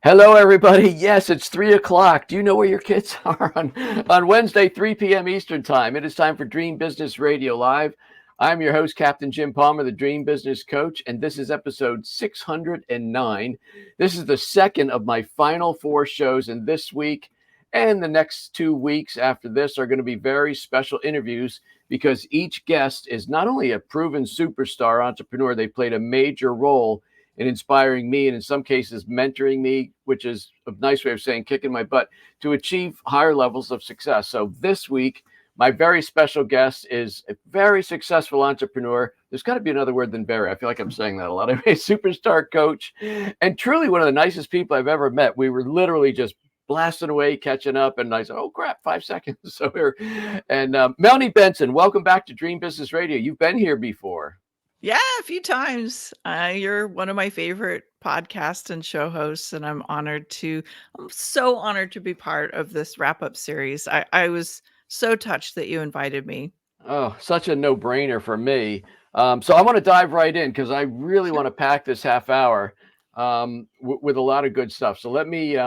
Hello, everybody. Yes, it's 3 o'clock. Do you know where your kids are on Wednesday, 3 p.m. Eastern Time? It is time for Dream Business Radio Live. I'm your host, Captain Jim Palmer, the Dream Business Coach, and this is episode 609. This is the second of my final four shows, and this week and the next 2 weeks after this are going to be very special interviews because each guest is not only a proven superstar entrepreneur, they played a major role in inspiring me and in some cases mentoring me, which is a nice way of saying kicking my butt to achieve higher levels of success. So this week, my very special guest is a very successful entrepreneur. There's got to be another word than very. I feel like I'm saying that a lot. A superstar coach and truly one of the nicest people I've ever met. We were literally just blasting away, catching up, and I said, "Oh crap, 5 seconds." So here, and Melanie Benson, welcome back to Dream Business Radio. You've been here before. Yeah, a few times. You're one of my favorite podcast and show hosts, and I'm so honored to be part of this wrap-up series. I was so touched that you invited me. Oh, such a no-brainer for me. So I want to dive right in because I really Sure. want to pack this half hour with a lot of good stuff. So let me,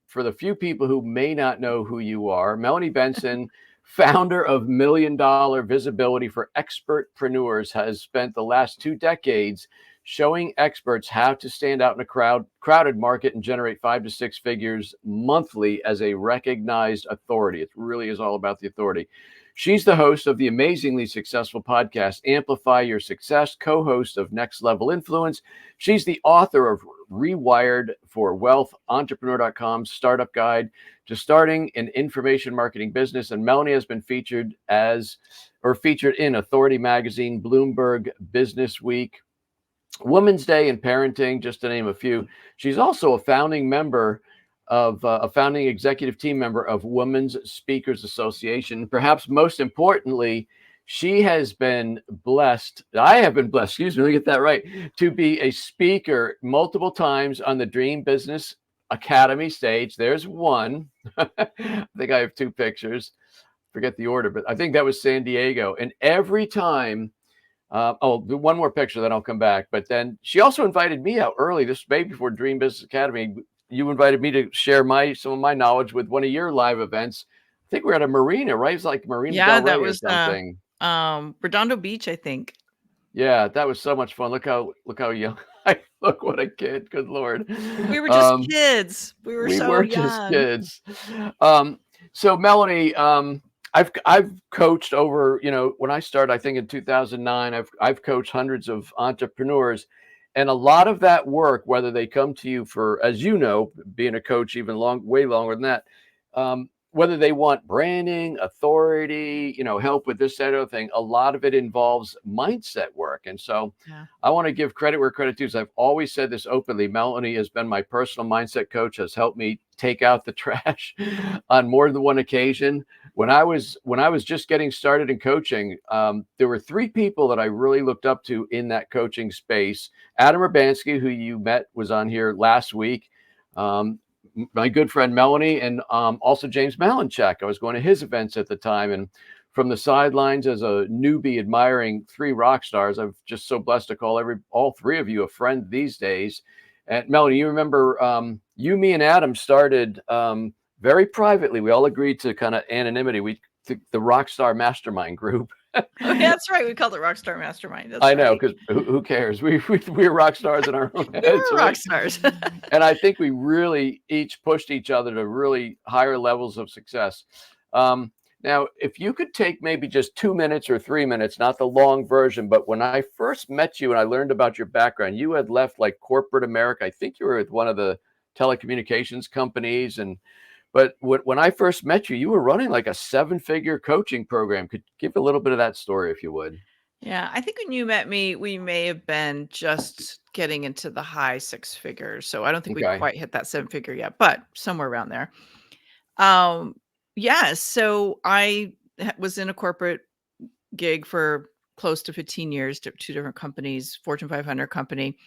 for the few people who may not know who you are, Melanie Benson, founder of Million Dollar Visibility for Expert-preneurs, has spent the last 2 decades showing experts how to stand out in a crowded market and generate 5 to 6 figures monthly as a recognized authority. It really is all about the authority. She's the host of the amazingly successful podcast, Amplify Your Success, co host of Next Level Influence. She's the author of Rewired for Wealth, Entrepreneur.com's startup guide to starting an information marketing business. And Melanie has been featured in Authority Magazine, Bloomberg BusinessWeek, Women's Day and Parenting, just to name a few. She's also a founding executive team member of Women's Speakers Association. Perhaps most importantly, I have been blessed, excuse me, let me get that right, to be a speaker multiple times on the Dream Business Academy stage. There's one. I think I have two pictures. Forget the order, but I think that was San Diego. And every time one more picture, then I'll come back. But then she also invited me out early. This was maybe before Dream Business Academy. You invited me to share some of my knowledge with one of your live events. I think we're at a marina, right? It's like Marina Yeah, Del that Rey or was something. Redondo Beach, I think. Yeah, that was so much fun. Look how young I look. What a kid. Good Lord. We were just Um, kids. We were we so were just young. kids. Um, so Melanie, I've coached over, when I started, I think in 2009, I've coached hundreds of entrepreneurs, and a lot of that work, whether they come to you for, as you know, being a coach even way longer than that, whether they want branding, authority, help with this, that, other thing, a lot of it involves mindset work. And so Yeah. I want to give credit where credit due. I've always said this openly. Melanie has been my personal mindset coach, has helped me take out the trash on more than one occasion. When I was just getting started in coaching, there were three people that I really looked up to in that coaching space. Adam Urbanski, who you met, was on here last week. My good friend Melanie, and also James Malinchak. I was going to his events at the time, and from the sidelines as a newbie admiring three rock stars, I'm just so blessed to call all three of you a friend these days. And Melanie, you remember you, me, and Adam started very privately. We all agreed to kind of anonymity. The Rockstar Mastermind group. Oh, yeah, that's right. We called it Rockstar Mastermind. That's I know, right. because who cares? We're rock stars in our own We heads, were rock right? stars. And I think we really each pushed each other to really higher levels of success. Now, if you could take maybe just 2 minutes or 3 minutes, not the long version, but when I first met you and I learned about your background, you had left like corporate America. I think you were with one of the telecommunications companies. But when I first met you, you were running like a 7-figure coaching program. Could give a little bit of that story if you would. Yeah, I think when you met me, we may have been just getting into the high six figures. So I don't think we Okay. quite hit that seven figure yet, but somewhere around there. Um, yeah, so I was in a corporate gig for close to 15 years, two different companies, Fortune 500 company.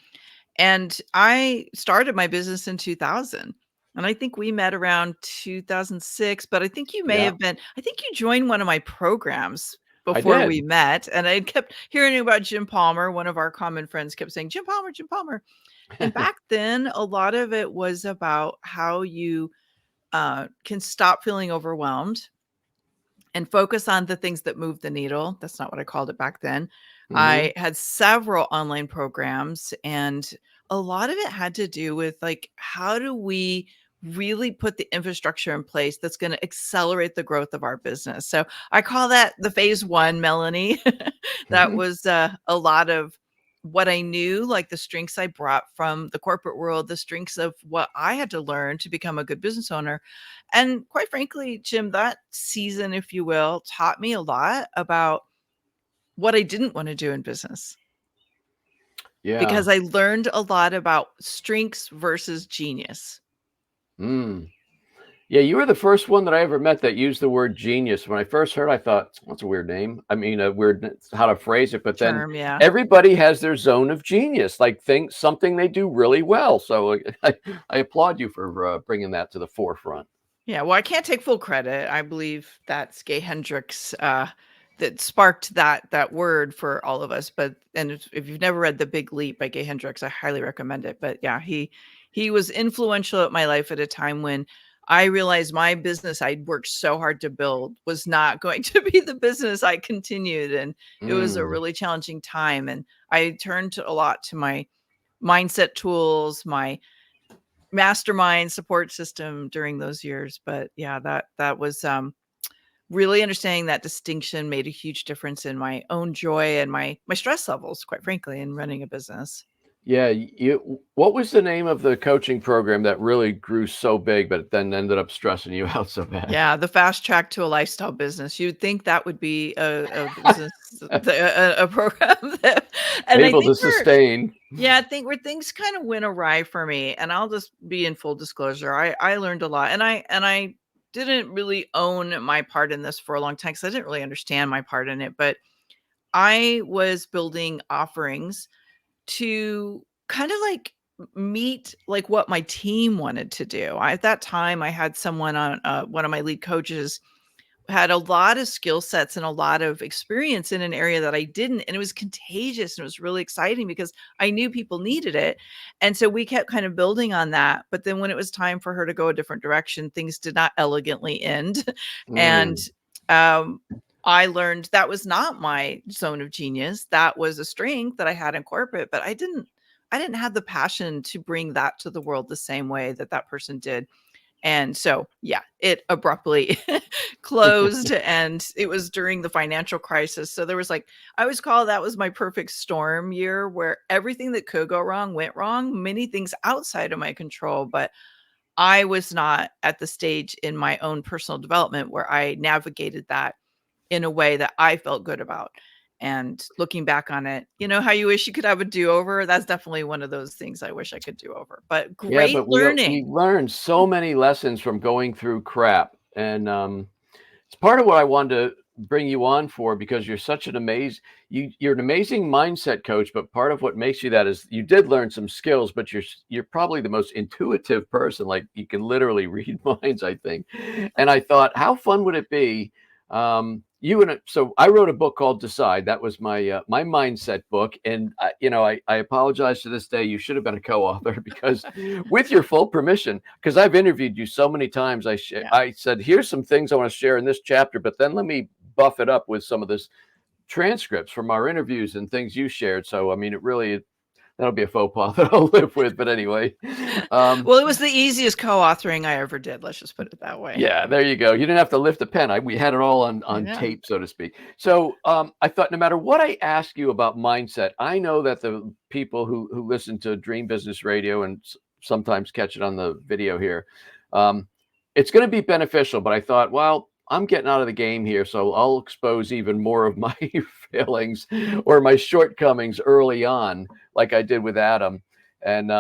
And I started my business in 2000. And I think we met around 2006, but Yeah, I think you joined one of my programs I before we did. met. And I kept hearing about Jim Palmer. One of our common friends kept saying, Jim Palmer, Jim Palmer. And back then, a lot of it was about how you can stop feeling overwhelmed and focus on the things that move the needle. That's not what I called it back then. Hmm. I had several online programs, and a lot of it had to do with like, how do we really put the infrastructure in place that's going to accelerate the growth of our business? So I call that the phase one, Melanie. That Hmm. was a lot of what I knew, like the strengths I brought from the corporate world, the strengths of what I had to learn to become a good business owner. And quite frankly, Jim, that season, if you will, taught me a lot about what I didn't want to do in business, Yeah. because I learned a lot about strengths versus genius. Mm. Yeah, you were the first one that I ever met that used the word genius. When I first heard, I thought, "What's a weird name?" I mean, a weird how to phrase it. But then Term, yeah. everybody has their zone of genius, like something they do really well. So I applaud you for bringing that to the forefront. Yeah, well, I can't take full credit. I believe that's Gay Hendricks that sparked that word for all of us. But and if you've never read The Big Leap by Gay Hendricks, I highly recommend it. But yeah, he was influential at my life at a time when I realized my business I'd worked so hard to build was not going to be the business I continued, and it was a Mm. really challenging time. And I turned a lot to my mindset tools, my mastermind support system during those years. But yeah, that was really understanding that distinction made a huge difference in my own joy and my stress levels, quite frankly, in running a business. Yeah, what was the name of the coaching program that really grew so big, but then ended up stressing you out so bad? Yeah, the fast track to a lifestyle business. You'd think that would be a business, a program that, and I Able to think sustain. I think where things kind of went awry for me, and I'll just be in full disclosure, I learned a lot, and I didn't really own my part in this for a long time because I didn't really understand my part in it. But I was building offerings to kind of like meet like what my team wanted to do. At that time, I had someone on one of my lead coaches had a lot of skill sets and a lot of experience in an area that I didn't. And it was contagious and it was really exciting because I knew people needed it. And so we kept kind of building on that. But then when it was time for her to go a different direction, things did not elegantly end. And Mm. um, I learned that was not my zone of genius. That was a strength that I had in corporate, but I didn't have the passion to bring that to the world the same way that that person did. And so, yeah, it abruptly closed, and it was during the financial crisis. So there was like, I always call that was my perfect storm year where everything that could go wrong went wrong, many things outside of my control. But I was not at the stage in my own personal development where I navigated that in a way that I felt good about. And looking back on it, you know how you wish you could have a do-over? That's definitely one of those things I wish I could do over. But Yeah, great but we learning. learned so many lessons from going through crap, and it's part of what I wanted to bring you on for because you're such an you're an amazing mindset coach. But part of what makes you that is you did learn some skills, but you're probably the most intuitive person. Like you can literally read minds, I think. And I thought, how fun would it be? So I wrote a book called Decide. That was my mindset book, and I apologize to this day. You should have been a co-author because, with your full permission, because I've interviewed you so many times. Yeah. I said, here's some things I want to share in this chapter, but then let me buff it up with some of this transcripts from our interviews and things you shared. So I mean, that'll be a faux pas that I'll live with. But anyway, um, Well, it was the easiest co-authoring I ever did. Let's just put it that way. yeah, there you go. You didn't have to lift a pen. We had it all on Yeah. tape, so to speak. So I thought no matter what I ask you about mindset, I know that the people who listen to Dream Business Radio and sometimes catch it on the video here, um, it's going to be beneficial. But I thought, well, I'm getting out of the game here, so I'll expose even more of my failings or my shortcomings early on, like I did with Adam, and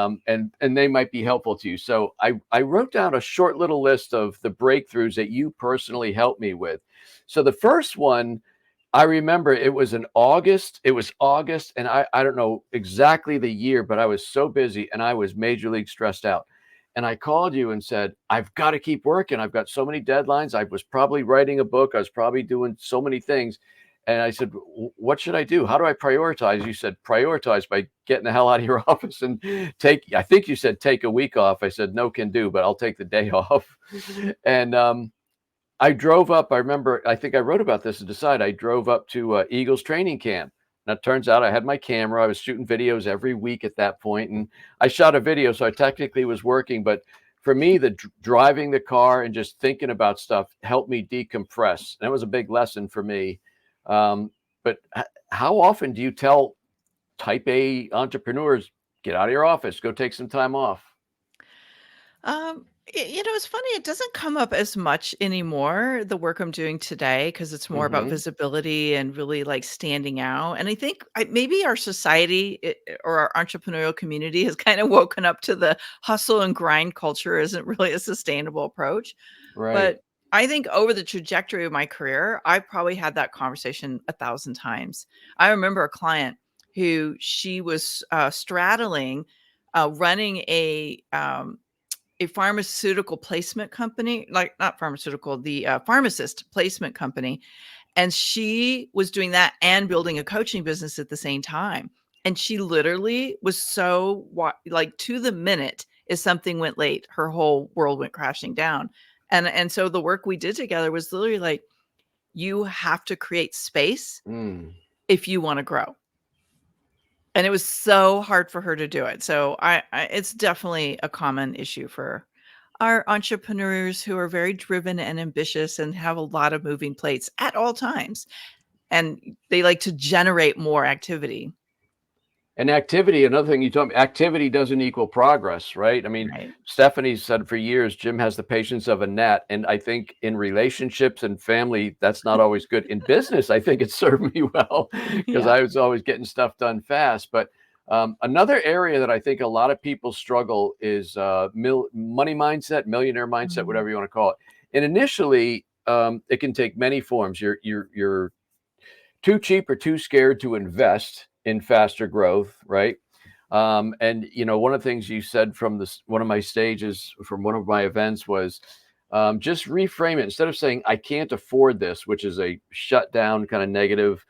they might be helpful to you. So I wrote down a short little list of the breakthroughs that you personally helped me with. So the first one, I remember it was in August. It was August, and I don't know exactly the year, but I was so busy and I was major league stressed out. And I called you and said, I've got to keep working. I've got so many deadlines. I was probably writing a book. I was probably doing so many things. And I said, what should I do? How do I prioritize? You said, prioritize by getting the hell out of your office and I think you said, take a week off. I said, no can do, but I'll take the day off. And I drove up. I remember, I think I wrote about this at Decide. I drove up to Eagles training camp. Now, it turns out I had my camera. I was shooting videos every week at that point, and I shot a video, so I technically was working. But for me, the driving the car and just thinking about stuff helped me decompress. That was a big lesson for me. But how often do you tell type A entrepreneurs, get out of your office, go take some time off? It's funny, it doesn't come up as much anymore, the work I'm doing today, because it's more about Hmm. visibility and really like standing out. And I think maybe our society or our entrepreneurial community has kind of woken up to the hustle and grind culture isn't really a sustainable approach. Right. But I think over the trajectory of my career, I've probably had that conversation 1,000 times. I remember a client who she was straddling running a pharmaceutical placement company, like not pharmaceutical, the pharmacist placement company. And she was doing that and building a coaching business at the same time. And she literally was so like to the minute if something went late, her whole world went crashing down. And so the work we did together was literally like, you have to create space Mm. if you want to grow. And it was so hard for her to do it. So it's definitely a common issue for our entrepreneurs who are very driven and ambitious and have a lot of moving plates at all times. And they like to generate more activity. And activity, another thing you told me, activity doesn't equal progress, right? I mean, Right. Stephanie said for years, Jim has the patience of a gnat. And I think in relationships and family, that's not always good. In business, I think it served me well because Yeah. I was always getting stuff done fast. But another area that I think a lot of people struggle is money mindset, millionaire mindset, Mhm. whatever you want to call it. And initially, it can take many forms. You're too cheap or too scared to invest in faster growth, right? And one of the things you said from one of my stages from one of my events was just reframe it instead of saying I can't afford this, which is a shut down kind of negative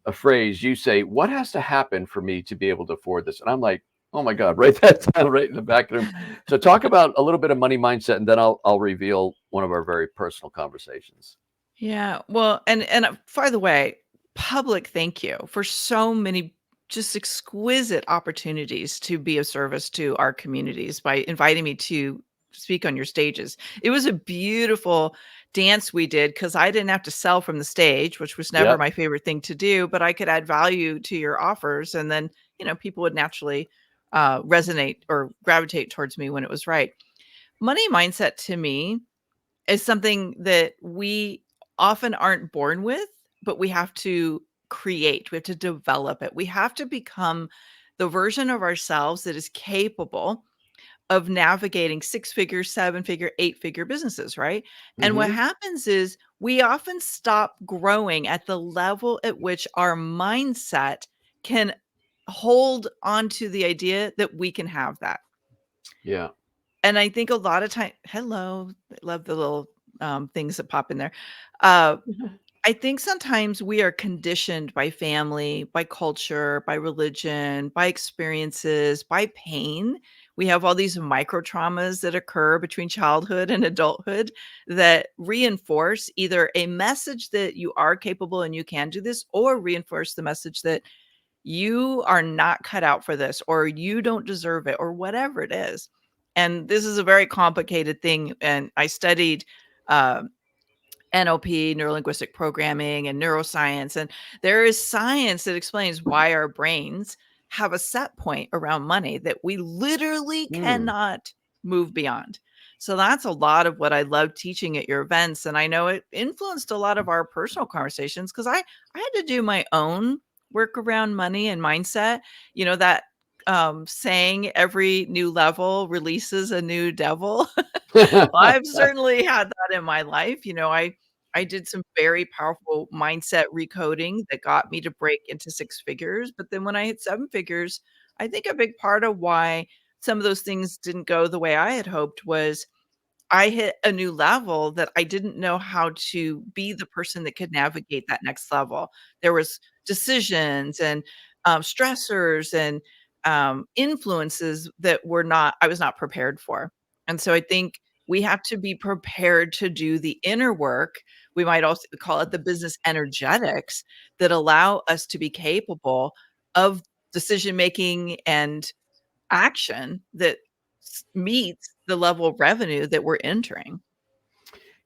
a phrase. You say what has to happen for me to be able to afford this, and I'm like, oh my God, write that down right in the back of the room. So talk about a little bit of money mindset, and then I'll reveal one of our very personal conversations. Yeah. Well, and by the way, public thank you for so many just exquisite opportunities to be of service to our communities by inviting me to speak on your stages. It was a beautiful dance we did because I didn't have to sell from the stage, which was never Yep. my favorite thing to do, but I could add value to your offers. And then, people would naturally resonate or gravitate towards me when it was right. Money mindset to me is something that we often aren't born with, but we have to create. We have to develop it. We have to become the version of ourselves that is capable of navigating six-figure, seven-figure, eight-figure businesses, right? And what Hmm. happens is we often stop growing at the level at which our mindset can hold onto the idea that we can have that. Yeah. And I think a lot of time hello, I love the little, things that pop in there. Uh, I think sometimes we are conditioned by family, by culture, by religion, by experiences, by pain. We have all these micro traumas that occur between childhood and adulthood that reinforce either a message that you are capable and you can do this, or reinforce the message that you are not cut out for this, or you don't deserve it, or whatever it is. And this is a very complicated thing. And I studied uh, NLP, neuro-linguistic programming, and neuroscience. And there is science that explains why our brains have a set point around money that we literally Hmm. cannot move beyond. So that's a lot of what I love teaching at your events. And I know it influenced a lot of our personal conversations because I had to do my own work around money and mindset. That saying every new level releases a new devil. Well, I've certainly had that in my life. I did some very powerful mindset recoding that got me to break into six figures. But then when I hit seven figures, I think a big part of why some of those things didn't go the way I had hoped was I hit a new level that I didn't know how to be the person that could navigate that next level. There was decisions and stressors and influences that I was not prepared for. And so I think we have to be prepared to do the inner work. We might also call it the business energetics that allow us to be capable of decision making and action that meets the level of revenue that we're entering.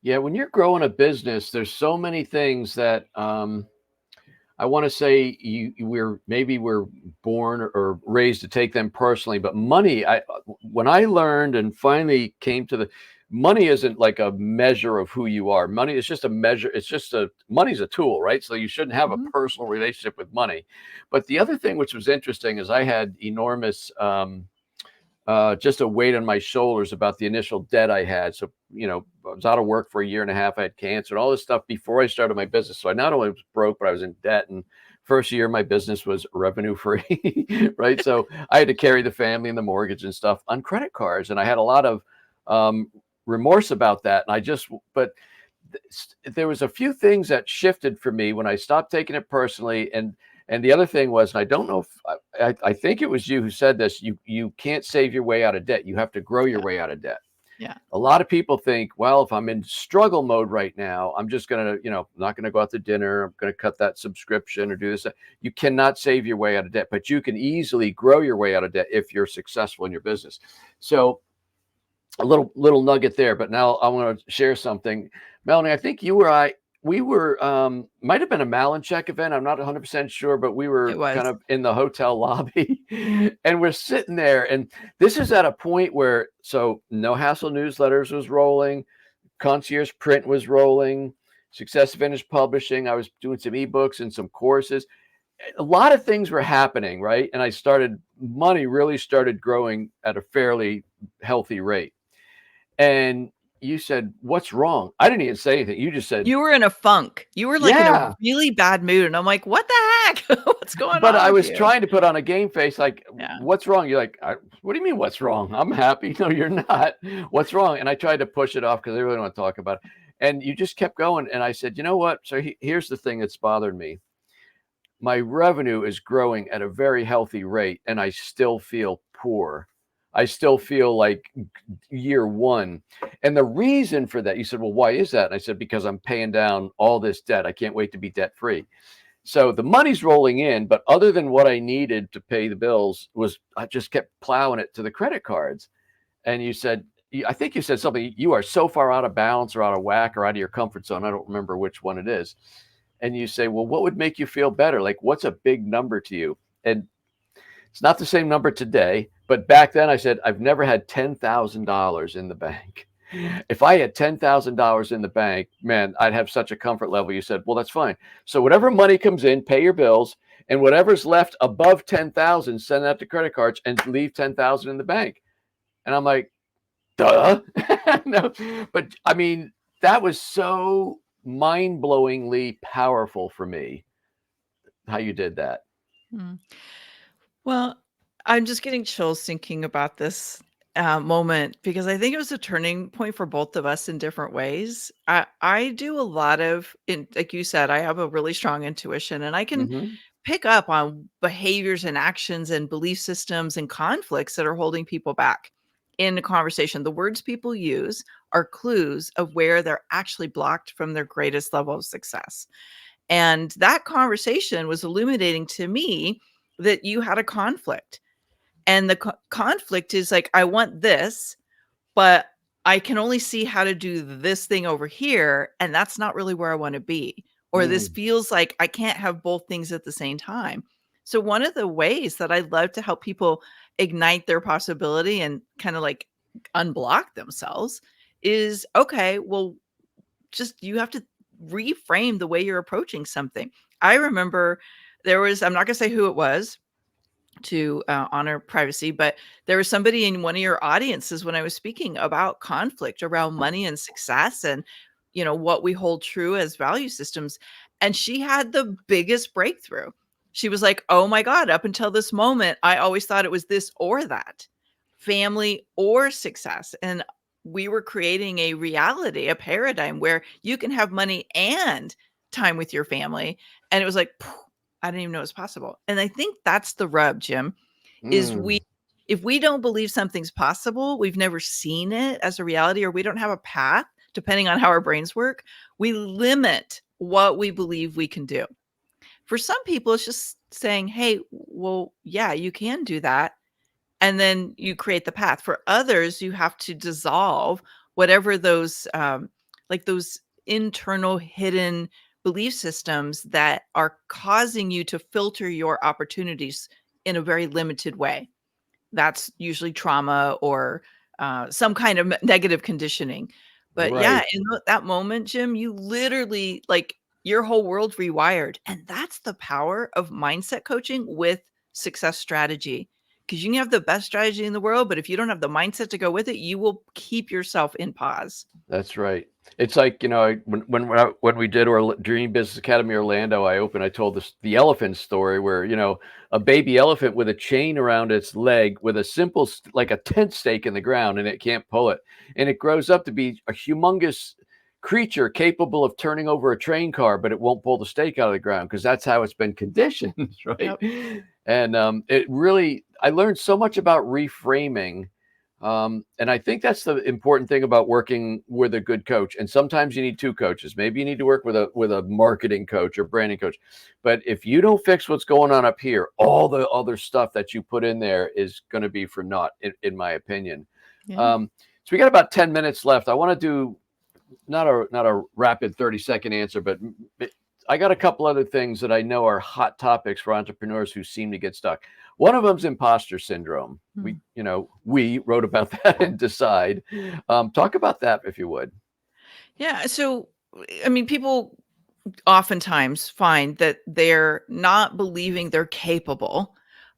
Yeah, when you're growing a business, there's so many things that I want to say we're born or raised to take them personally, but money, when I learned and finally came to the money isn't like a measure of who you are. Money is just a measure. Money's a tool, right? So you shouldn't have a Mhm. personal relationship with money. But the other thing which was interesting is I had enormous just a weight on my shoulders about the initial debt I had. So, I was out of work for a year and a half. I had cancer and all this stuff before I started my business. So I not only was broke, but I was in debt. And first year, my business was revenue free, right? So I had to carry the family and the mortgage and stuff on credit cards. And I had a lot of um, remorse about that. But there was a few things that shifted for me when I stopped taking it personally. And the other thing was, and I don't know if I think it was you who said this, you can't save your way out of debt. You have to grow your Yeah. way out of debt. Yeah. A lot of people think, well, if I'm in struggle mode right now, I'm just going to, not going to go out to dinner. I'm going to cut that subscription or do this. You cannot save your way out of debt, but you can easily grow your way out of debt if you're successful in your business. So a little nugget there, but now I want to share something. Melanie, I think we were might have been a Malincheck event. I'm not 100% sure, but we It were was. kind of in the hotel lobby and we're sitting there. And this is at a point where, so No Hassle newsletters was rolling, Concierge Print was rolling, Success Advantage Publishing. I was doing some ebooks and some courses. A lot of things were happening, right? And money really started growing at a fairly healthy rate. And you said, "What's wrong?" I didn't even say anything. You just said, You were in a funk. You were, like, in a "Yeah." really bad mood, and I'm like, "What the heck? What's going But on I with was you?" trying to put on a game face like, Yeah. "What's wrong?" You're like, "What do you mean what's wrong? I'm happy." "No, you're not. What's wrong?" And I tried to push it off because I really don't want to talk about it. And you just kept going. And I said, "You know what? So here's the thing that's bothered me. My revenue is growing at a very healthy rate, and I still feel poor. I still feel like year one. And the reason for that," you said, "Well, why is that?" And I said, "Because I'm paying down all this debt. I can't wait to be debt free." So the money's rolling in, but other than what I needed to pay the bills I just kept plowing it to the credit cards. And I think you said something, you are so far out of balance or out of whack or out of your comfort zone. I don't remember which one it is. And you say, well, what would make you feel better? Like, what's a big number to you? And it's not the same number today, but back then I said, I've never had $10,000 in the bank. If I had $10,000 in the bank, man, I'd have such a comfort level. You said, well, that's fine. So whatever money comes in, pay your bills, and whatever's left above 10,000, send that to credit cards and leave 10,000 in the bank. And I'm like, duh. No, but I mean, that was so mind-blowingly powerful for me, how you did that. Mm. Well, I'm just getting chills thinking about this, moment because I think it was a turning point for both of us in different ways. I do a lot of like you said, I have a really strong intuition, and I can Hmm. pick up on behaviors and actions and belief systems and conflicts that are holding people back in a conversation. The words people use are clues of where they're actually blocked from their greatest level of success. And that conversation was illuminating to me that you had a conflict. And the conflict is like, I want this, but I can only see how to do this thing over here. And that's not really where I want to be. Or this Mm. feels like I can't have both things at the same time. So, one of the ways that I love to help people ignite their possibility and kind of like unblock themselves is okay, well, just you have to reframe the way you're approaching something. I remember I'm not going to say who it was to honor privacy, but there was somebody in one of your audiences when I was speaking about conflict around money and success and, what we hold true as value systems. And she had the biggest breakthrough. She was like, oh my God, up until this moment, I always thought it was this or that, family or success. And we were creating a reality, a paradigm where you can have money and time with your family. And it was like, I didn't even know it was possible. And I think that's the rub, Jim, is if we don't believe something's possible, we've never seen it as a reality, or we don't have a path, depending on how our brains work, we limit what we believe we can do. For some people, it's just saying, hey, well, yeah, you can do that. And then you create the path. For others, you have to dissolve whatever those like those internal hidden belief systems that are causing you to filter your opportunities in a very limited way. That's usually trauma or some kind of negative conditioning. But yeah, in that moment, Jim, you literally, like, your whole world rewired. And that's the power of mindset coaching with success strategy. Because you can have the best strategy in the world, but if you don't have the mindset to go with it, you will keep yourself in pause. That's right. It's like, when we did our Dream Business Academy Orlando, I told the elephant story where, a baby elephant with a chain around its leg with a simple, like a tent stake in the ground, and it can't pull it. And it grows up to be a humongous creature capable of turning over a train car, but it won't pull the stake out of the ground because that's how it's been conditioned, right? Yep. And I learned so much about reframing. And I think that's the important thing about working with a good coach. And sometimes you need two coaches. Maybe you need to work with a marketing coach or branding coach. But if you don't fix what's going on up here, all the other stuff that you put in there is going to be for naught, in my opinion. Yeah. So we got about 10 minutes left. I want to do not a rapid 30-second answer, but I got a couple other things that I know are hot topics for entrepreneurs who seem to get stuck. One of them is imposter syndrome. We wrote about that in Decide. Talk about that if you would. Yeah. So, I mean, people oftentimes find that they're not believing they're capable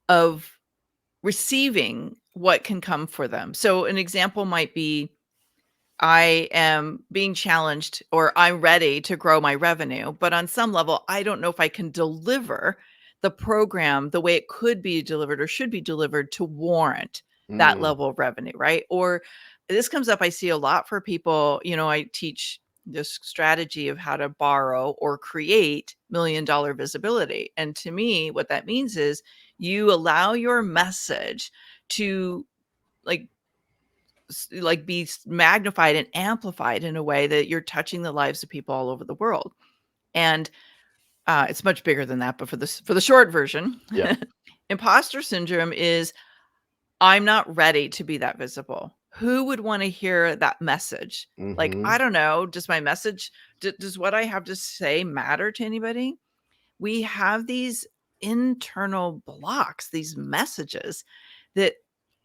of receiving what can come for them. So an example might be, I am being challenged, or I'm ready to grow my revenue, but on some level, I don't know if I can deliver the program the way it could be delivered or should be delivered to warrant that level of revenue, right? Or this comes up, I see a lot for people. I teach this strategy of how to borrow or create $1 million visibility. And to me, what that means is you allow your message to be magnified and amplified in a way that you're touching the lives of people all over the world. And it's much bigger than that, but for the short version, yeah. Imposter syndrome is, I'm not ready to be that visible. Who would want to hear that message? Like, I don't know, does my message, does what I have to say matter to anybody? We have these internal blocks, these messages that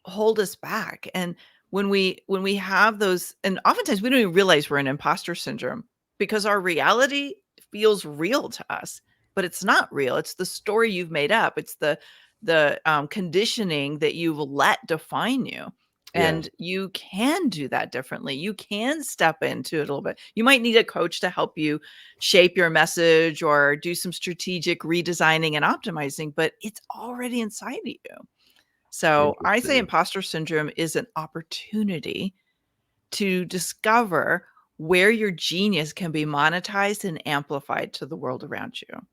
hold us back. And when we have those, and oftentimes we don't even realize we're in imposter syndrome because our reality feels real to us, but it's not real. It's the story you've made up. It's the conditioning that you've let define you. And you can do that differently. You can step into it a little bit. You might need a coach to help you shape your message or do some strategic redesigning and optimizing, but it's already inside of you. So I say imposter syndrome is an opportunity to discover where your genius can be monetized and amplified to the world around you.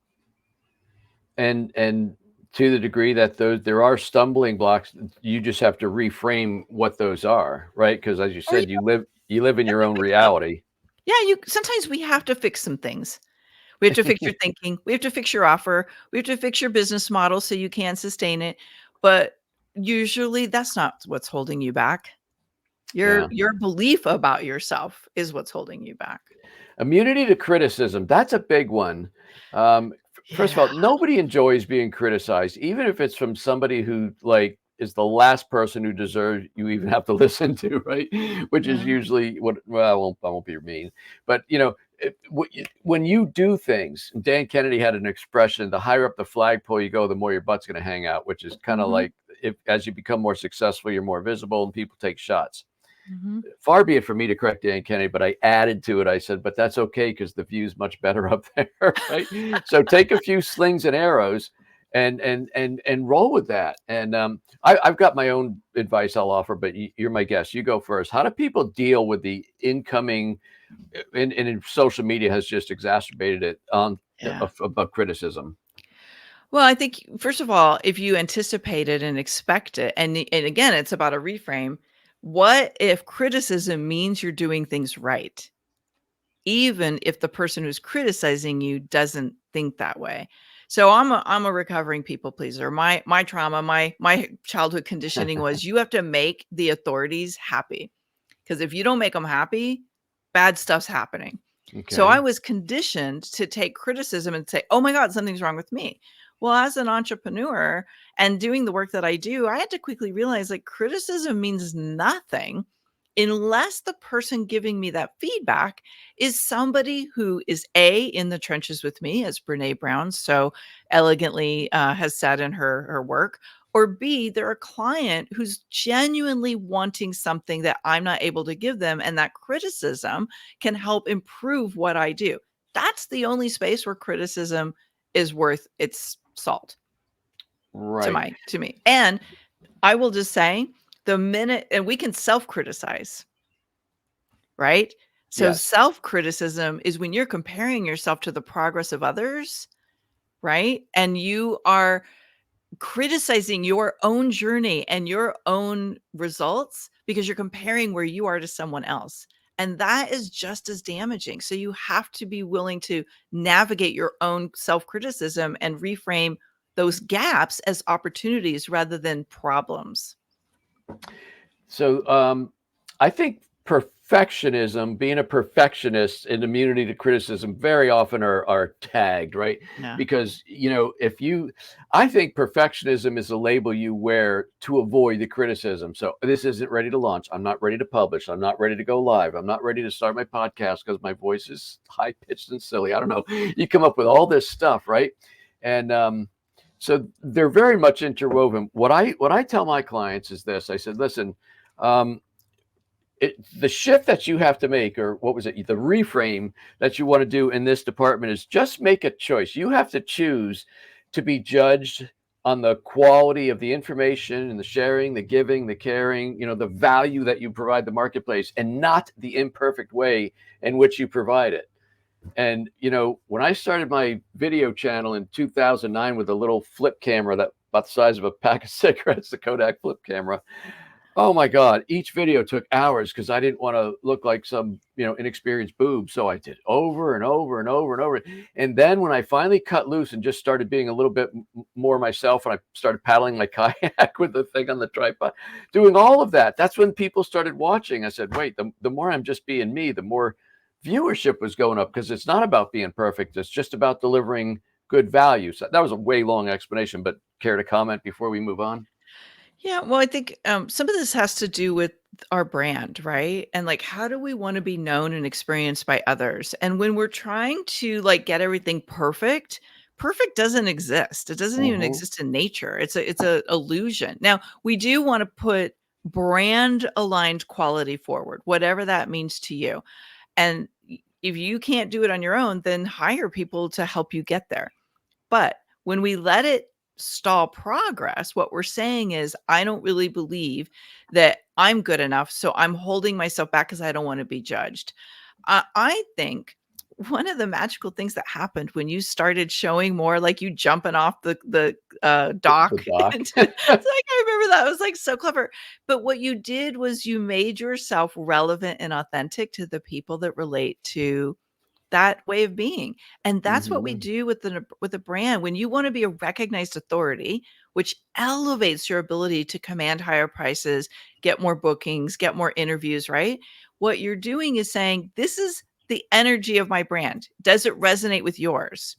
And to the degree that there are stumbling blocks, you just have to reframe what those are, right? Because as you said, you live in your own reality. Yeah, sometimes we have to fix some things. We have to fix your thinking. We have to fix your offer. We have to fix your business model so you can sustain it. But usually that's not what's holding you back. Your belief about yourself is what's holding you back. Immunity to criticism. That's a big one. First of all, nobody enjoys being criticized, even if it's from somebody who is the last person who deserves you even have to listen to, right? Which is usually I won't be mean, but when you do things, Dan Kennedy had an expression, the higher up the flagpole you go, the more your butt's going to hang out, which is kind of like, as you become more successful, you're more visible and people take shots. Far be it for me to correct Dan Kennedy, but I added to it. I said, but that's okay because the view's much better up there, right? So take a few slings and arrows and roll with that. And I've got my own advice I'll offer, but you're my guest. You go first. How do people deal with the incoming, and social media has just exacerbated it on Yeah. about criticism? Well, I think first of all, if you anticipate it and expect it, and again, it's about a reframe. What if criticism means you're doing things right, even if the person who's criticizing you doesn't think that way? So I'm a recovering people pleaser. My trauma, my childhood conditioning was you have to make the authorities happy, because if you don't make them happy, bad stuff's happening. So I Okay. was conditioned to take criticism and say, "Oh my God, something's wrong with me." Well, as an entrepreneur and doing the work that I do, I had to quickly realize like criticism means nothing unless the person giving me that feedback is somebody who is A, in the trenches with me, as Brene Brown so elegantly has said in her work, or B, they're a client who's genuinely wanting something that I'm not able to give them, and that criticism can help improve what I do. That's the only space where criticism is worth its salt Right. to me. And I will just say the minute, and we can self-criticize, right? So Yes. self-criticism is when you're comparing yourself to the progress of others, right? And you are criticizing your own journey and your own results because you're comparing where you are to someone else. And that is just as damaging. So you have to be willing to navigate your own self-criticism and reframe those gaps as opportunities rather than problems. So I think perfectionism, being a perfectionist and immunity to criticism very often are tagged, right? Yeah. Because, I think perfectionism is a label you wear to avoid the criticism. So this isn't ready to launch. I'm not ready to publish. I'm not ready to go live. I'm not ready to start my podcast because my voice is high pitched and silly. I don't know. You come up with all this stuff, right? And so they're very much interwoven. What I tell my clients is this. I said, listen, um, the shift that you have to make, or what was it, the reframe that you want to do in this department is just make a choice. You have to choose to be judged on the quality of the information and the sharing, the giving, the caring, the value that you provide the marketplace, and not the imperfect way in which you provide it. And, when I started my video channel in 2009 with a little flip camera that about the size of a pack of cigarettes, the Kodak flip camera, oh my God, each video took hours because I didn't want to look like some, inexperienced boob. So I did over and over and over and over. And then when I finally cut loose and just started being a little bit more myself, and I started paddling my kayak with the thing on the tripod, doing all of that, that's when people started watching. I said, wait, the more I'm just being me, the more viewership was going up, because it's not about being perfect. It's just about delivering good value. So that was a way long explanation, but care to comment before we move on? Yeah, well, I think some of this has to do with our brand, right? And like, how do we want to be known and experienced by others? And when we're trying to like get everything perfect, perfect doesn't exist. It doesn't even Mhm. exist in nature. It's a illusion. Now, we do want to put brand aligned quality forward, whatever that means to you. And if you can't do it on your own, then hire people to help you get there. But when we let it stall progress, what we're saying is, I don't really believe that I'm good enough. So I'm holding myself back because I don't want to be judged. I think one of the magical things that happened when you started showing more like you jumping off the The dock doc. into, it's like, I remember that. It was like so clever. But what you did was you made yourself relevant and authentic to the people that relate to that way of being. And that's what we Mhm. do with the brand. When you want to be a recognized authority, which elevates your ability to command higher prices, get more bookings, get more interviews, right? What you're doing is saying, this is the energy of my brand. Does it resonate with yours?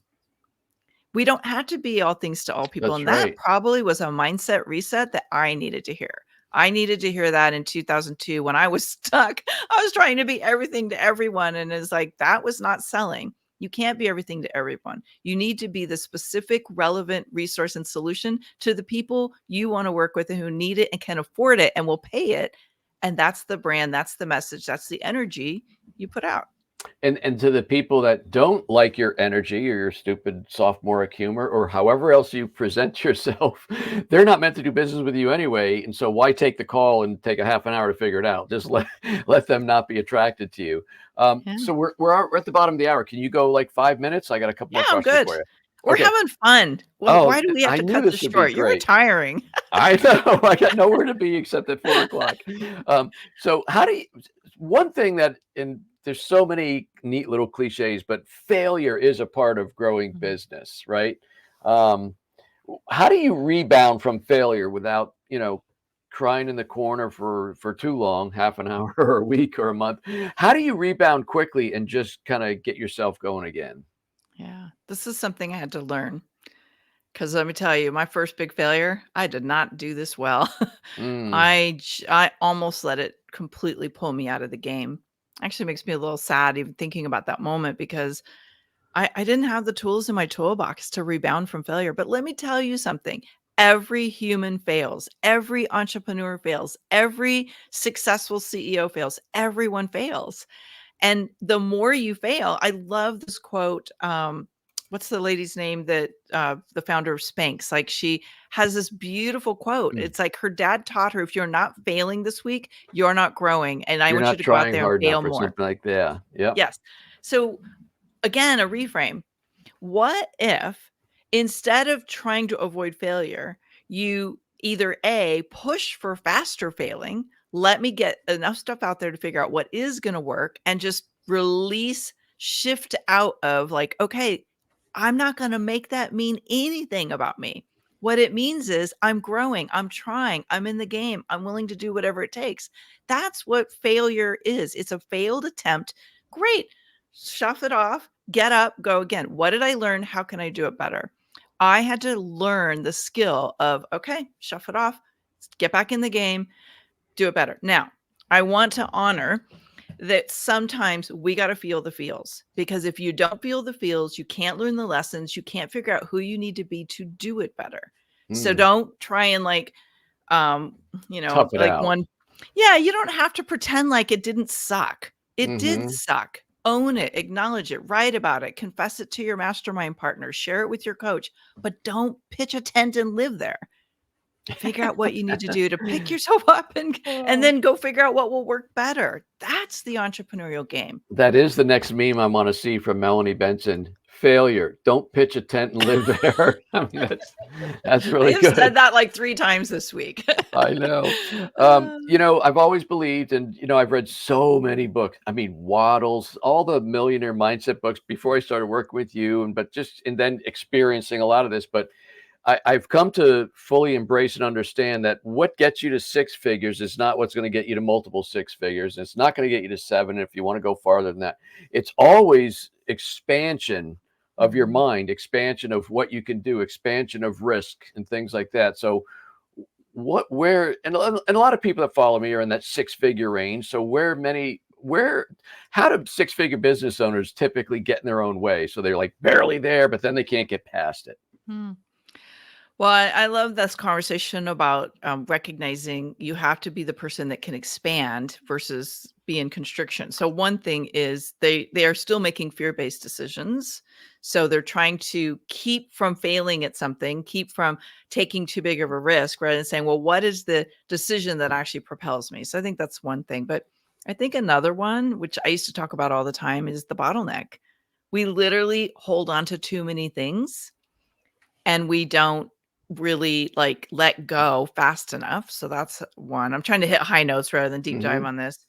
We don't have to be all things to all people. That's And that right. probably was a mindset reset that I needed to hear. I needed to hear that in 2002 when I was stuck. I was trying to be everything to everyone. And it's like, that was not selling. You can't be everything to everyone. You need to be the specific, relevant resource and solution to the people you want to work with and who need it and can afford it and will pay it. And that's the brand, that's the message, that's the energy you put out. And to the people that don't like your energy or your stupid sophomoric humor or however else you present yourself, they're not meant to do business with you anyway. And so why take the call and take a half an hour to figure it out? Just let them not be attracted to you. Yeah. So we're at the bottom of the hour. Can you go like 5 minutes? I got a couple Yeah, more I'm questions good. for you. We're Okay. having fun. Well, Oh, why do we have I to knew cut this this would be short? You're great. retiring. I know. I got nowhere to be except at 4 o'clock. So how do you, one thing that, and there's so many neat little cliches, but failure is a part of growing Mhm. business, right? Um, how do you rebound from failure without, crying in the corner for too long, half an hour or a week or a month? How do you rebound quickly and just kind of get yourself going again? Yeah, this is something I had to learn. Because let me tell you, my first big failure, I did not do this well. Mm, I almost let it completely pull me out of the game. Actually makes me a little sad even thinking about that moment because I didn't have the tools in my toolbox to rebound from failure. But let me tell you something. Every human fails. Every entrepreneur fails. Every successful CEO fails. Everyone fails. And the more you fail, I love this quote. What's the lady's name that the founder of Spanx? Like she has this beautiful quote. mm. It's like her dad taught her, if you're not failing this week, you're not growing. And I You're want you not to go out trying there and hard fail enough or more. something like that. Yep. Yes. So again, a reframe. What if instead of trying to avoid failure, you either A, push for faster failing, let me get enough stuff out there to figure out what is going to work and just release, shift out of like, okay, I'm not going to make that mean anything about me. What it means is I'm growing, I'm trying, I'm in the game, I'm willing to do whatever it takes. That's what failure is. It's a failed attempt. Great. Shuff it off, get up, go again. What did I learn? How can I do it better? I had to learn the skill of, okay, shuff it off, get back in the game, do it better. Now, I want to honor that sometimes we got to feel the feels because if you don't feel the feels, you can't learn the lessons, you can't figure out who you need to be to do it better. So Mm. don't try and like um, Tough it like out. one yeah, you don't have to pretend like it didn't suck. It did Mhm. suck. Own it, acknowledge it, write about it, confess it to your mastermind partner, share it with your coach, but don't pitch a tent and live there. Figure out what you need to do to pick yourself up and Oh. then go figure out what will work better. That's the entrepreneurial game. That is the next meme I wanna see from Melanie Benson. Failure, don't pitch a tent and live there. I mean, that's I really have said good. that like 3 times this week. I know. Uh, I've always believed and, I've read so many books. I mean, Waddles, all the millionaire mindset books before I started working with you and then experiencing a lot of this, but I've come to fully embrace and understand that what gets you to six figures is not what's going to get you to multiple six figures. It's not going to get you to seven if you want to go farther than that. It's always expansion of your mhm. mind, expansion of what you can do, expansion of risk and things like that. So and a lot of people that follow me are in that six-figure range. So how do six-figure business owners typically get in their own way? So they're like barely there, but then they can't get past it. Hmm. Well, I love this conversation about recognizing you have to be the person that can expand versus be in constriction. So one thing is they are still making fear-based decisions. So they're trying to keep from failing at something, keep from taking too big of a risk rather than saying, well, what is the decision that actually propels me? So I think that's one thing. But I think another one, which I used to talk about all the time, is the bottleneck. We literally hold on to too many things and we don't really like let go fast enough. So that's one. I'm trying to hit high notes rather than deep dive Mhm. on this.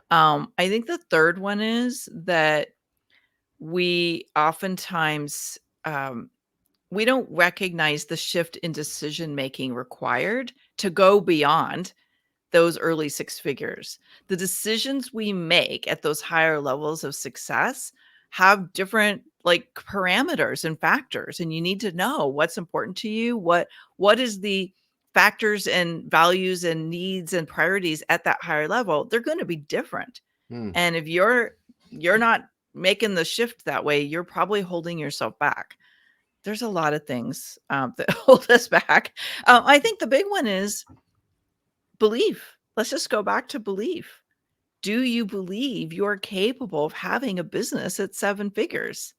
I think the third one is that we oftentimes we don't recognize the shift in decision making required to go beyond those early six figures. The decisions we make at those higher levels of success have different like parameters and factors, and you need to know what's important to you, what is the factors and values and needs and priorities at that higher level. They're going to be different. Mm. And if you're not making the shift that way, you're probably holding yourself back. There's a lot of things that hold us back. I think the big one is belief. Let's just go back to belief. Do you believe you're capable of having a business at 7 figures?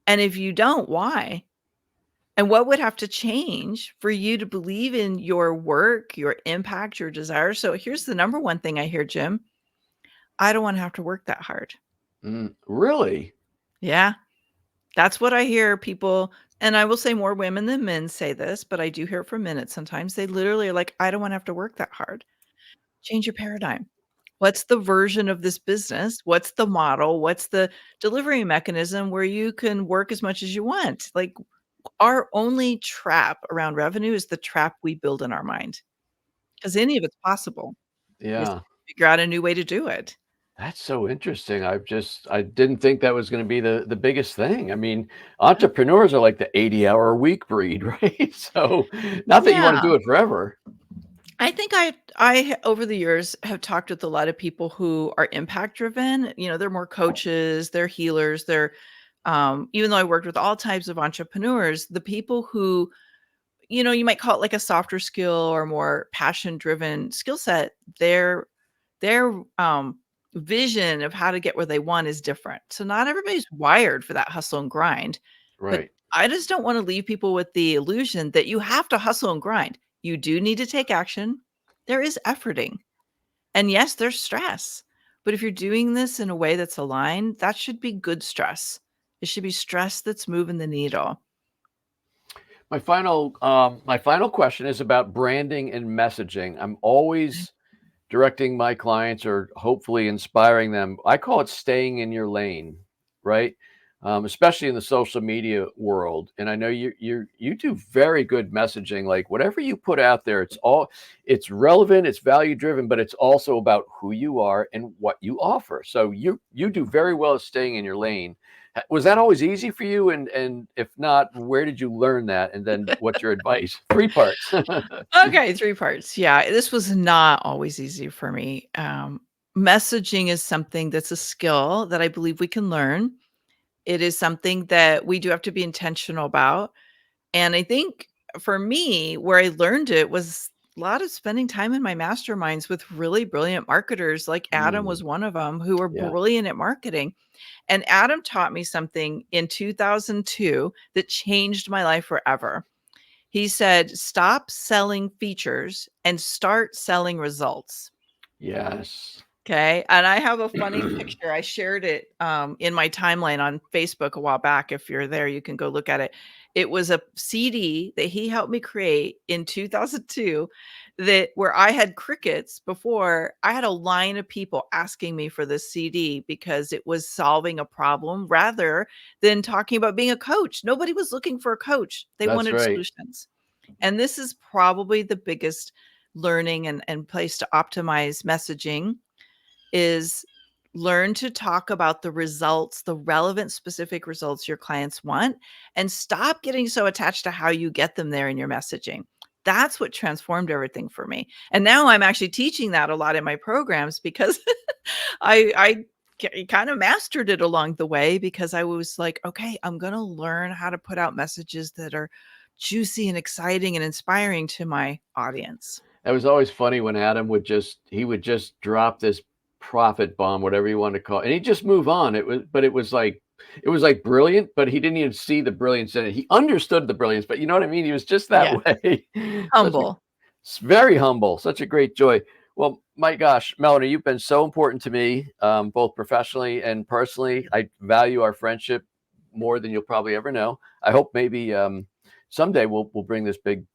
And if you don't, why? And what would have to change for you to believe in your work, your impact, your desire? So here's the number one thing I hear, Jim. I don't want to have to work that hard. Really? Yeah. That's what I hear people, and I will say more women than men say this, but I do hear it from men at sometimes. They literally are like, I don't want to have to work that hard. Change your paradigm. What's the version of this business? What's the model? What's the delivery mechanism where you can work as much as you want? Like, our only trap around revenue is the trap we build in our mind, because any of it's possible. You just Yeah. figure out a new way to do it. That's so interesting. I didn't think that was going to be the biggest thing. I mean, entrepreneurs are like the 80-hour week breed, right? So not that you want to Yeah. do it forever. I think I over the years have talked with a lot of people who are impact driven. They're more coaches, they're healers, they're even though I worked with all types of entrepreneurs, the people who, you might call it like a softer skill or more passion driven skill set, their vision of how to get where they want is different. So not everybody's wired for that hustle and grind. But Right. I just don't want to leave people with the illusion that you have to hustle and grind. You do need to take action. There is efforting. And yes, there's stress. But if you're doing this in a way that's aligned, that should be good stress. It should be stress that's moving the needle. My final question is about branding and messaging. I'm always directing my clients or hopefully inspiring them. I call it staying in your lane, right? Especially in the social media world. And I know you do very good messaging. Like whatever you put out there, it's relevant, it's value driven, but it's also about who you are and what you offer. So you do very well at staying in your lane. Was that always easy for you? And if not, where did you learn that? And then what's your advice? Three parts. Okay, 3 parts. Yeah, this was not always easy for me. Messaging is something that's a skill that I believe we can learn. It is something that we do have to be intentional about. And I think for me, where I learned it was a lot of spending time in my masterminds with really brilliant marketers, like Adam Mm, was one of them, who were yeah. brilliant at marketing. And Adam taught me something in 2002 that changed my life forever. He said, "Stop selling features and start selling results." Yes. Okay. And I have a funny picture. I shared it in my timeline on Facebook a while back. If you're there, you can go look at it. It was a CD that he helped me create in 2002 that where I had crickets before. I had a line of people asking me for this CD because it was solving a problem rather than talking about being a coach. Nobody was looking for a coach. They That's wanted right. solutions. And this is probably the biggest learning and place to optimize messaging is learn to talk about the results, the relevant specific results your clients want, and stop getting so attached to how you get them there in your messaging. That's what transformed everything for me. And now I'm actually teaching that a lot in my programs because I kind of mastered it along the way because I was like, okay, I'm going to learn how to put out messages that are juicy and exciting and inspiring to my audience. It was always funny when Adam would just drop this profit bomb, whatever you want to call it, and he'd just move on. It was like brilliant, but he didn't even see the brilliance in it. He understood the brilliance, but you know what I mean? He was just that Yeah. way. Humble. Very humble, such a great joy. Well, my gosh, Melanie, you've been so important to me, both professionally and personally. I value our friendship more than you'll probably ever know. I hope maybe someday we'll bring this big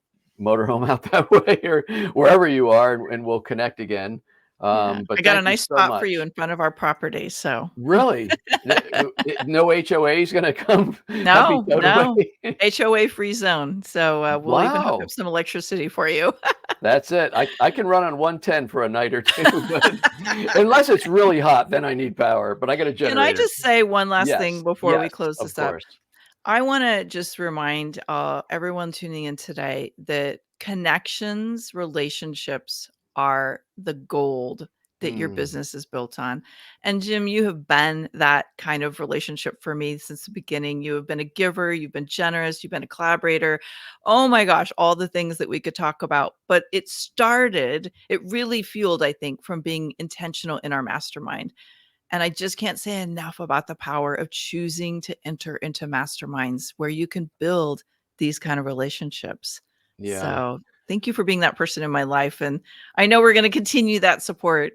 motorhome out that way or wherever you are, and we'll connect again. Yeah, I But got a thank you nice so spot for you much. in front of our property, so Really, no HOA is going to come have me no, towed away. no, HOA free zone, so, we'll even hook up Wow. some electricity for you. That's it. I can run on 110 for a night or two, but unless it's really hot, then I need power, but I got a Can I generator. just say one last thing Yes, before we yes, close of this up? course. I wanna just remind, everyone tuning in today that connections, relationships are the gold that your business is built on. And Jim, you have been that kind of relationship for me since the beginning. You have been a giver, you've been generous, you've been a collaborator. Oh my gosh, all the things that we could talk about. But it really fueled, I think, from being intentional in our mastermind. And I just can't say enough about the power of choosing to enter into masterminds where you can build these kind of relationships. Yeah. So thank you for being that person in my life. And I know we're going to continue that support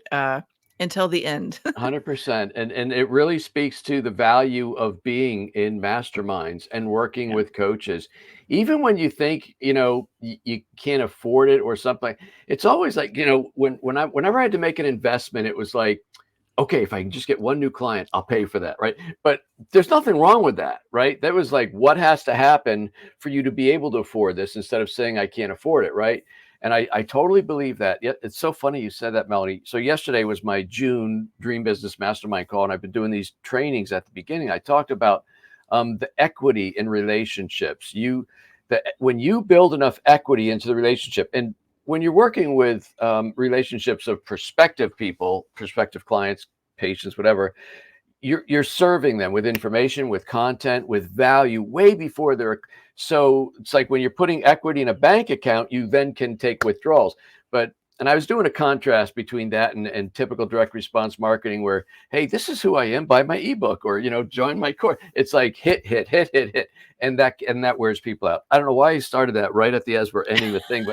until the end. 100%. And it really speaks to the value of being in masterminds and working Yeah. with coaches. Even when you think, you can't afford it or something, it's always like, whenever I had to make an investment, it was like, okay, if I can just get one new client, I'll pay for that, right? But there's nothing wrong with that, right? That was like, what has to happen for you to be able to afford this instead of saying I can't afford it, right? And I totally believe that. Yeah, it's so funny you said that, Melanie. So yesterday was my June Dream Business Mastermind call, and I've been doing these trainings at the beginning. I talked about the equity in relationships. When you build enough equity into the relationship, and when you're working with relationships of prospective people, prospective clients, patients, whatever, you're serving them with information, with content, with value way before they're. So it's like when you're putting equity in a bank account, you then can take withdrawals. And I was doing a contrast between that and typical direct response marketing where, hey, this is who I am, buy my ebook or, join my course. It's like hit. And that wears people out. I don't know why he started that right at the as we're ending the thing,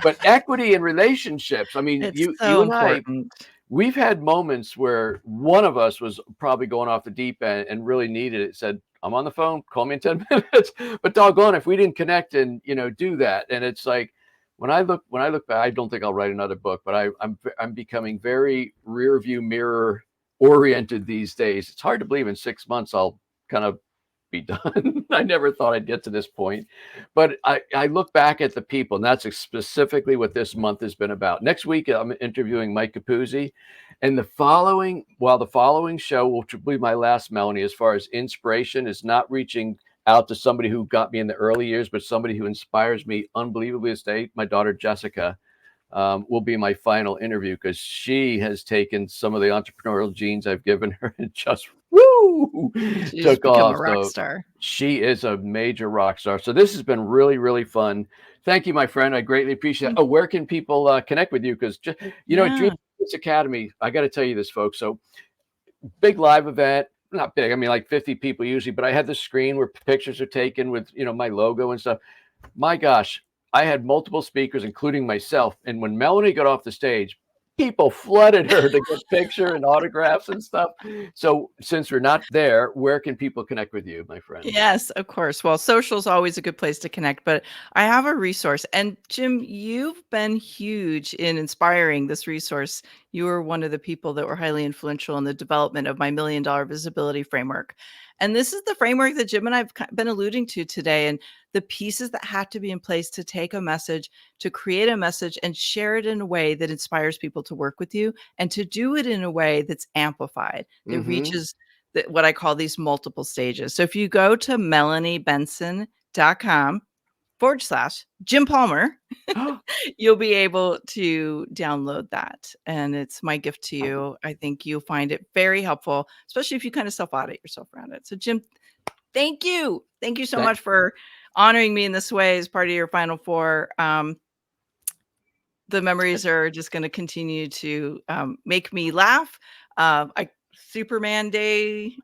but equity in relationships. I mean, It's you so and important. we've had moments where one of us was probably going off the deep end and really needed it. Said, I'm on the phone, call me in 10 minutes. But doggone, if we didn't connect and, do that. And it's like, when I look back, I don't think I'll write another book, but I'm becoming very rear view mirror oriented these days. It's hard to believe in 6 months I'll kind of be done. I never thought I'd get to this point, but I look back at the people, and that's specifically what this month has been about. Next week, I'm interviewing Mike Capuzzi, and the following show, which will be my last, Melanie, as far as inspiration, is not reaching out to somebody who got me in the early years, but somebody who inspires me unbelievably this day. My daughter, Jessica, will be my final interview because she has taken some of the entrepreneurial genes I've given her and just She's took become off. a rock So star. she is a major rock star. So this has been really, really fun. Thank you, my friend. I greatly appreciate it. Oh, where can people connect with you? Because, Dream Business Academy, I got to tell you this, folks. So big live event. Not big. I mean, like 50 people usually, but I had the screen where pictures are taken with, my logo and stuff. My gosh, I had multiple speakers, including myself. And when Melanie got off the stage, people flooded her to get picture and autographs and stuff. So since we're not there, where can people connect with you, my friend? Yes, of course. Well, social is always a good place to connect, but I have a resource. And Jim, you've been huge in inspiring this resource. You were one of the people that were highly influential in the development of my $1 Million Visibility Framework. And this is the framework that Jim and I've been alluding to today, and the pieces that had to be in place to take a message, to create a message and share it in a way that inspires people to work with you, and to do it in a way that's amplified, that reaches what I call these multiple stages. So if you go to melaniebenson.com/Jim Palmer, you'll be able to download that. And it's my gift to you. I think you'll find it very helpful, especially if you kind of self-audit yourself around it. So Jim, thank you. Thank you so much for honoring me in this way as part of your Final Four. The memories are just going to continue to make me laugh. Superman Day.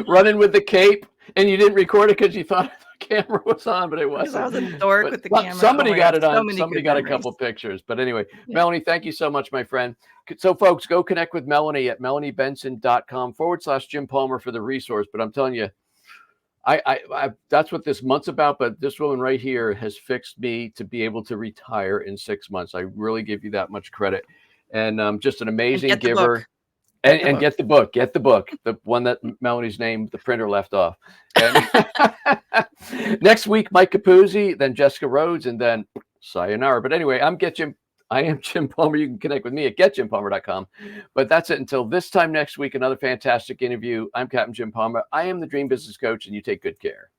Running with the cape, and you didn't record it because you thought the camera was on, but it wasn't. I was a dork with the camera. Somebody got it on. So Somebody got a couple pictures. But anyway, Melanie, thank you so much, my friend. So folks, go connect with Melanie at melaniebenson.com/Jim Palmer for the resource. But I'm telling you, I that's what this month's about. But this woman right here has fixed me to be able to retire in 6 months. I really give you that much credit. And just an amazing giver. And get the book, the one that Melanie's name, the printer left off. And next week, Mike Capuzzi, then Jessica Rhodes, and then sayonara. But anyway, I am Jim Palmer. You can connect with me at getjimpalmer.com. But that's it until this time next week, another fantastic interview. I'm Captain Jim Palmer. I am the Dream Business Coach, and you take good care.